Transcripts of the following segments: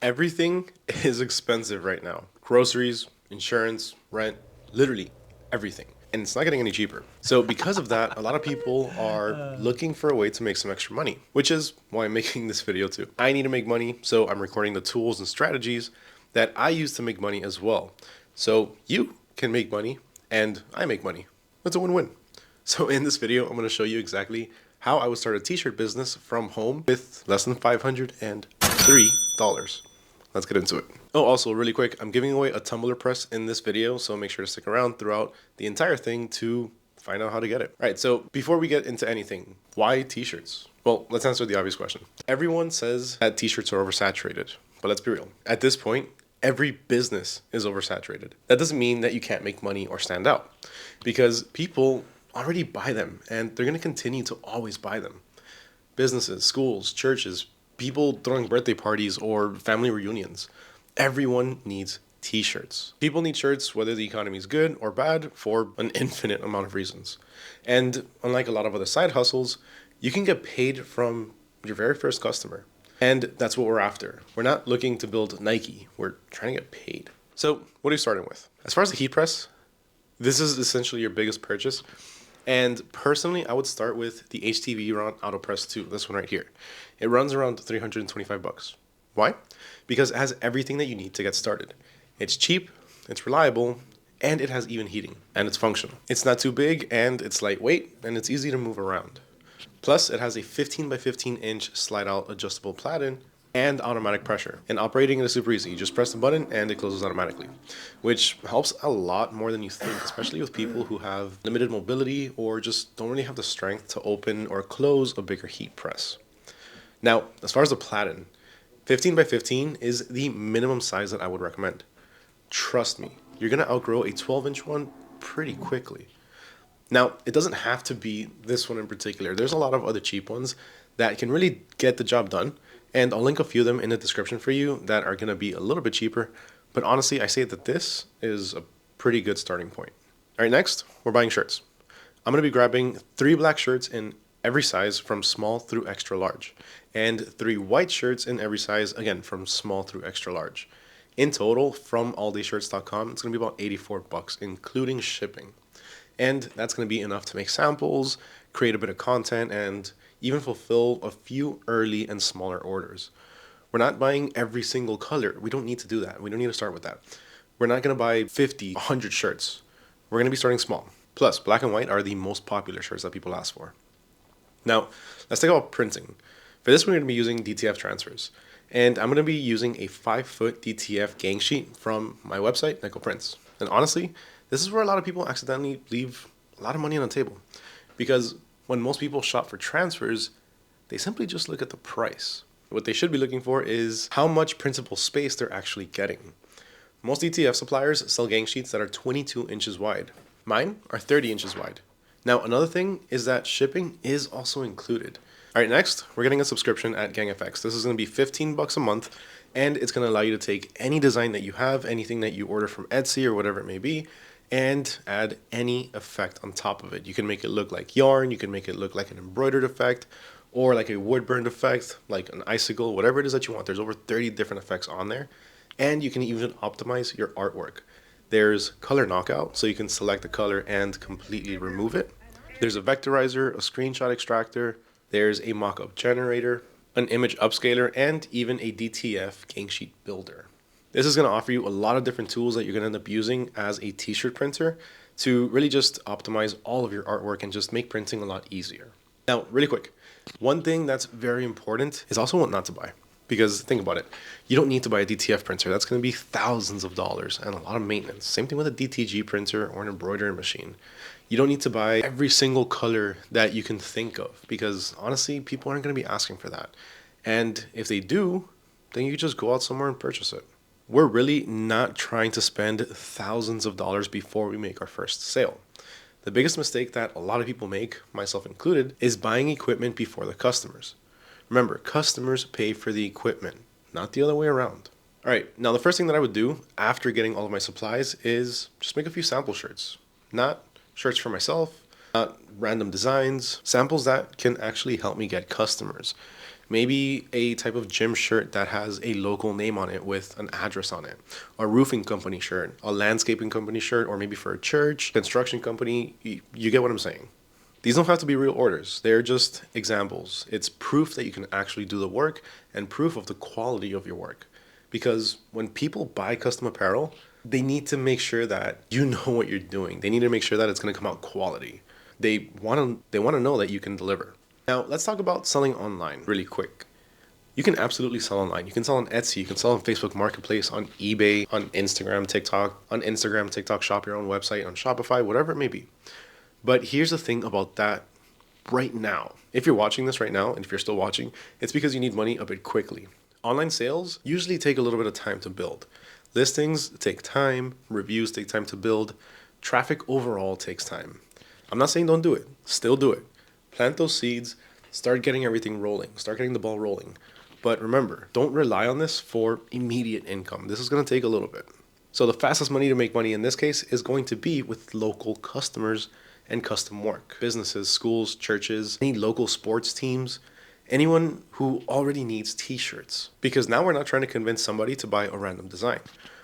Everything is expensive right now. Groceries, insurance, rent, literally everything. And it's not getting any cheaper. So because of that, a lot of people are looking for a way to make some extra money, which is why I'm making this video too. I need to make money, so I'm recording the tools and strategies that I use to make money as well. So you can make money and I make money. It's a win-win. So in this video, I'm going to show you exactly how I would start a t-shirt business from home with less than $503. Let's get into it. Oh, also really quick, I'm giving away a tumbler press in this video, so make sure to stick around throughout the entire thing to find out how to get it. All right, so before we get into anything, why t-shirts? Well, let's answer the obvious question. Everyone says that t-shirts are oversaturated, but let's be real. At this point, every business is oversaturated. That doesn't mean that you can't make money or stand out, because people already buy them and they're going to continue to always buy them. Businesses, schools, churches, people throwing birthday parties or family reunions. Everyone needs t-shirts. People need shirts whether the economy is good or bad for an infinite amount of reasons. And unlike a lot of other side hustles, you can get paid from your very first customer. And that's what we're after. We're not looking to build Nike. We're trying to get paid. So what are you starting with? As far as the heat press, this is essentially your biggest purchase. And personally, I would start with the HTVRont Autopress 2, this one right here. It runs around $325. Why? Because it has everything that you need to get started. It's cheap, it's reliable, and it has even heating, and it's functional. It's not too big, and it's lightweight, and it's easy to move around. Plus, it has a 15 by 15 inch slide-out adjustable platen and automatic pressure. And operating it is super easy. You just press the button and it closes automatically, which helps a lot more than you think, especially with people who have limited mobility or just don't really have the strength to open or close a bigger heat press. Now, as far as the platen, 15 by 15 is the minimum size that I would recommend. Trust me, you're going to outgrow a 12-inch one pretty quickly. Now, it doesn't have to be this one in particular. There's a lot of other cheap ones that can really get the job done. And I'll link a few of them in the description for you that are going to be a little bit cheaper. But honestly, I say that this is a pretty good starting point. All right, next, we're buying shirts. I'm going to be grabbing 3 black shirts in every size from small through extra large. And 3 white shirts in every size, again, from small through extra large. In total, from alldayshirts.com, it's going to be about $84, including shipping. And that's going to be enough to make samples, create a bit of content, and even fulfill a few early and smaller orders. We're not buying every single color. We don't need to do that. We don't need to start with that. We're not going to buy 50, 100 shirts. We're going to be starting small. Plus, black and white are the most popular shirts that people ask for. Now, let's talk about printing. For this, we're going to be using DTF Transfers. And I'm going to be using a 5-foot DTF gang sheet from my website, Nickel Prints. And honestly, this is where a lot of people accidentally leave a lot of money on the table. Because when most people shop for transfers, they simply just look at the price. What they should be looking for is how much printable space they're actually getting. Most DTF suppliers sell gang sheets that are 22 inches wide. Mine are 30 inches wide. Now, another thing is that shipping is also included. All right, next, we're getting a subscription at GangFX. This is going to be $15 a month, and it's going to allow you to take any design that you have, anything that you order from Etsy or whatever it may be, and add any effect on top of it. You can make it look like yarn, you can make it look like an embroidered effect, or like a wood burned effect, like an icicle, whatever it is that you want. There's over 30 different effects on there, and you can even optimize your artwork. There's color knockout, so you can select the color and completely remove it. There's a vectorizer, a screenshot extractor, there's a mock-up generator, an image upscaler, and even a DTF gang sheet builder. This is going to offer you a lot of different tools that you're going to end up using as a t-shirt printer to really just optimize all of your artwork and just make printing a lot easier. Now, really quick, one thing that's very important is also what not to buy. Because think about it, you don't need to buy a DTF printer. That's going to be thousands of dollars and a lot of maintenance. Same thing with a DTG printer or an embroidery machine. You don't need to buy every single color that you can think of because honestly, people aren't going to be asking for that. And if they do, then you just go out somewhere and purchase it. We're really not trying to spend thousands of dollars before we make our first sale. The biggest mistake that a lot of people make, myself included, is buying equipment before the customers. Remember, customers pay for the equipment, not the other way around. All right, now the first thing that I would do after getting all of my supplies is just make a few sample shirts. Not shirts for myself, not random designs, samples that can actually help me get customers. Maybe a type of gym shirt that has a local name on it with an address on it. A roofing company shirt, a landscaping company shirt, or maybe for a church, construction company. You get what I'm saying. These don't have to be real orders. They're just examples. It's proof that you can actually do the work and proof of the quality of your work. Because when people buy custom apparel, they need to make sure that you know what you're doing. They need to make sure that it's going to come out quality. They want to know that you can deliver. Now, let's talk about selling online really quick. You can absolutely sell online. You can sell on Etsy. You can sell on Facebook Marketplace, on eBay, on Instagram, TikTok, shop your own website, on Shopify, whatever it may be. But here's the thing about that right now. If you're watching this right now, and if you're still watching, it's because you need money a bit quickly. Online sales usually take a little bit of time to build. Listings take time, reviews take time to build, traffic overall takes time. I'm not saying don't do it, still do it. Plant those seeds, start getting everything rolling, start getting the ball rolling. But remember, don't rely on this for immediate income. This is going to take a little bit. So the fastest money to make money in this case is going to be with local customers and custom work. Businesses, schools, churches, any local sports teams, anyone who already needs t-shirts. Because now we're not trying to convince somebody to buy a random design.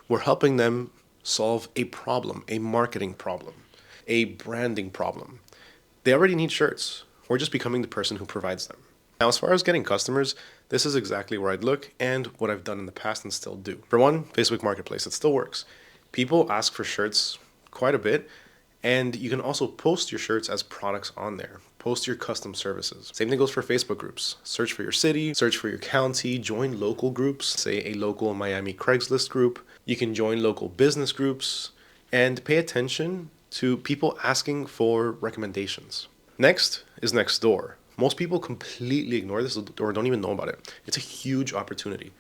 We're helping them solve a problem, a marketing problem, a branding problem. They already need shirts. We're just becoming the person who provides them. Now, as far as getting customers, this is exactly where I'd look and what I've done in the past and still do. For one, Facebook Marketplace, it still works. People ask for shirts quite a bit, and you can also post your shirts as products on there. Post your custom services. Same thing goes for Facebook groups. Search for your city, search for your county, join local groups, say a local Miami Craigslist group. You can join local business groups and pay attention to people asking for recommendations. Next is Nextdoor. Most people completely ignore this or don't even know about it. It's a huge opportunity.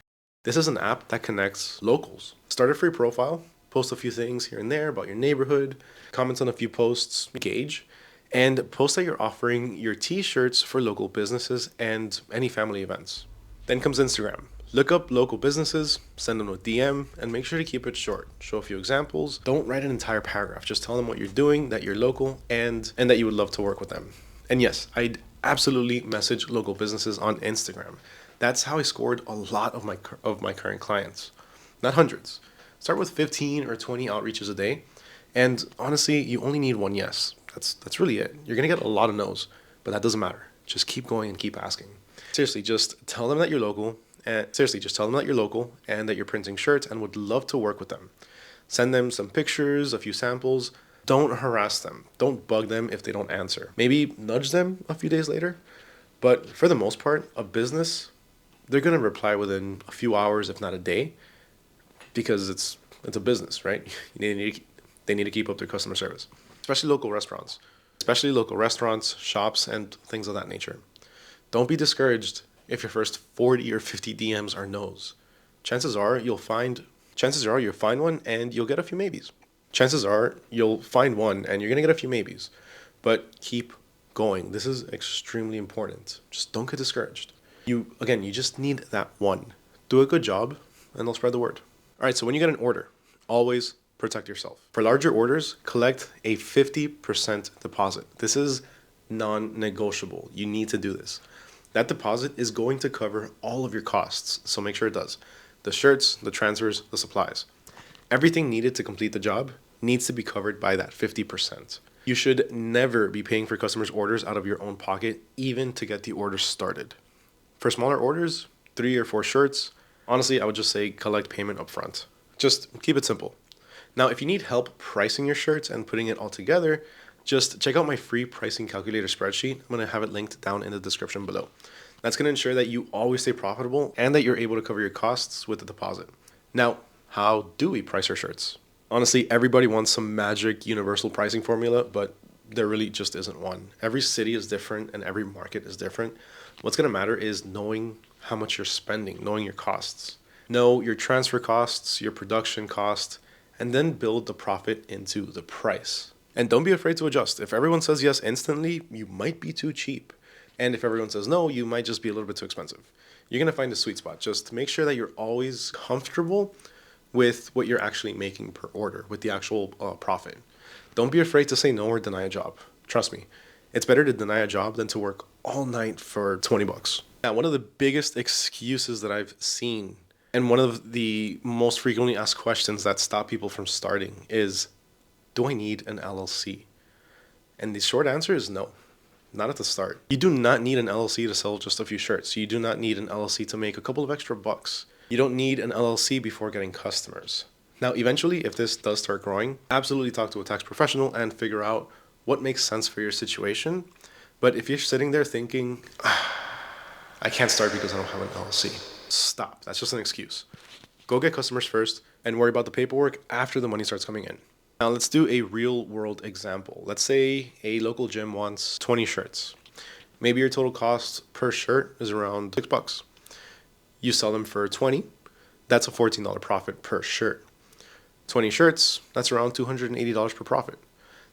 This is an app that connects locals. Start a free profile, post a few things here and there about your neighborhood, comment on a few posts, engage, and post that you're offering your t-shirts for local businesses and any family events. Then comes Instagram. Look up local businesses, send them a DM, and make sure to keep it short. Show a few examples. Don't write an entire paragraph. Just tell them what you're doing, that you're local, and that you would love to work with them. And yes, I'd absolutely message local businesses on Instagram. That's how I scored a lot of my current clients. Not hundreds. Start with 15 or 20 outreaches a day. And honestly, you only need one yes. That's really it. You're going to get a lot of no's, but that doesn't matter. Just keep going and keep asking. Seriously, just tell them that you're local. And that you're printing shirts and would love to work with them. Send them some pictures, a few samples. Don't harass them. Don't bug them if they don't answer. Maybe nudge them a few days later. But for the most part, a business, they're going to reply within a few hours, if not a day, because it's a business, right? They need to keep up their customer service, especially local restaurants, shops, and things of that nature. Don't be discouraged if your first 40 or 50 DMs are no's. Chances are you'll find one and you'll get a few maybes. But keep going. This is extremely important. Just don't get discouraged. You just need that one. Do a good job and they'll spread the word. All right, so when you get an order, always protect yourself. For larger orders, collect a 50% deposit. This is non-negotiable. You need to do this. That deposit is going to cover all of your costs, so make sure it does. The shirts, the transfers, the supplies. Everything needed to complete the job needs to be covered by that 50%. You should never be paying for customers' orders out of your own pocket, even to get the order started. For smaller orders, 3 or 4 shirts, honestly, I would just say collect payment upfront. Just keep it simple. Now, if you need help pricing your shirts and putting it all together, just check out my free pricing calculator spreadsheet. I'm going to have it linked down in the description below. That's going to ensure that you always stay profitable and that you're able to cover your costs with the deposit. Now, how do we price our shirts? Honestly, everybody wants some magic universal pricing formula, but there really just isn't one. Every city is different and every market is different. What's going to matter is knowing how much you're spending, knowing your costs. Know your transfer costs, your production cost, and then build the profit into the price. And don't be afraid to adjust. If everyone says yes instantly, you might be too cheap. And if everyone says no, you might just be a little bit too expensive. You're going to find a sweet spot. Just make sure that you're always comfortable with what you're actually making per order, with the actual profit. Don't be afraid to say no or deny a job. Trust me, It's better to deny a job than to work all night for 20 bucks. Now, one of the biggest excuses that I've seen, and one of the most frequently asked questions that stop people from starting is, do I need an LLC? And the short answer is no, not at the start. You do not need an LLC to sell just a few shirts. You do not need an LLC to make a couple of extra bucks. You don't need an LLC before getting customers. Now, eventually, if this does start growing, absolutely talk to a tax professional and figure out what makes sense for your situation. But if you're sitting there thinking, I can't start because I don't have an LLC, stop. That's just an excuse. Go get customers first and worry about the paperwork after the money starts coming in. Now, let's do a real world example. Let's say a local gym wants 20 shirts. Maybe your total cost per shirt is around $6. You sell them for 20. That's a $14 profit per shirt. 20 shirts, that's around $280 per profit.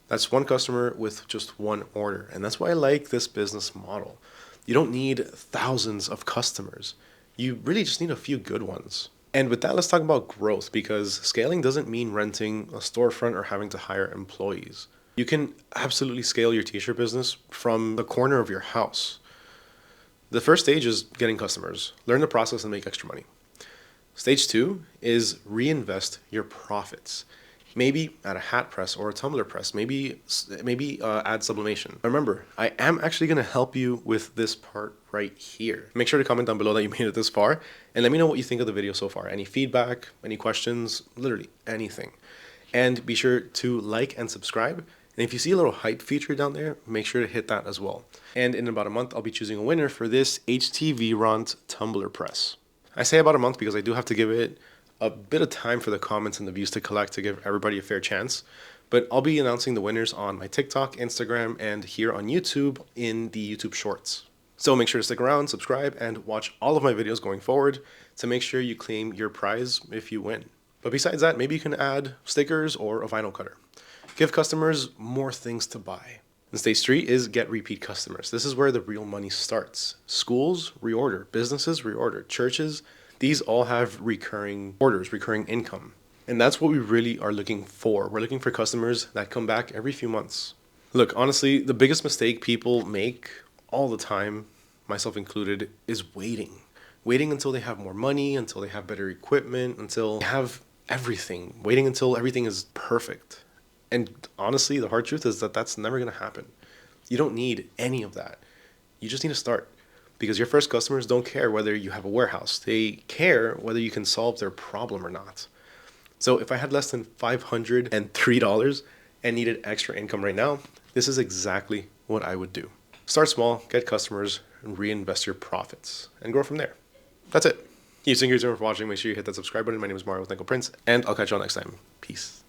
That's one customer with just one order. And that's why I like this business model. You don't need thousands of customers. You really just need a few good ones. And with that, let's talk about growth, because scaling doesn't mean renting a storefront or having to hire employees. You can absolutely scale your t-shirt business from the corner of your house. The first stage is getting customers. Learn the process and make extra money. Stage 2 is reinvest your profits. Maybe add a Heatpress or a tumbler press. Maybe add sublimation. Remember, I am actually going to help you with this part right here. Make sure to comment down below that you made it this far, and let me know what you think of the video so far. Any feedback, any questions, literally anything. And be sure to like and subscribe. And if you see a little hype feature down there, make sure to hit that as well. And in about a month, I'll be choosing a winner for this HTVRont tumbler press. I say about a month because I do have to give it a bit of time for the comments and the views to collect to give everybody a fair chance. But I'll be announcing the winners on my TikTok, Instagram, and here on YouTube in the YouTube Shorts. So make sure to stick around, subscribe, and watch all of my videos going forward to make sure you claim your prize if you win. But besides that, maybe you can add stickers or a vinyl cutter. Give customers more things to buy. And stage 3 is get repeat customers. This is where the real money starts. Schools reorder, businesses reorder, churches, these all have recurring orders, recurring income. And that's what we really are looking for. We're looking for customers that come back every few months. Look, honestly, the biggest mistake people make all the time, myself included, is waiting. Waiting until they have more money, until they have better equipment, until they have everything. Waiting until everything is perfect. And honestly, the hard truth is that that's never going to happen. You don't need any of that. You just need to start. Because your first customers don't care whether you have a warehouse. They care whether you can solve their problem or not. So if I had less than $503 and needed extra income right now, this is exactly what I would do. Start small, get customers, and reinvest your profits, and grow from there. That's it. Thank you for watching. Make sure you hit that subscribe button. My name is Mario with Prince, and I'll catch you all next time. Peace.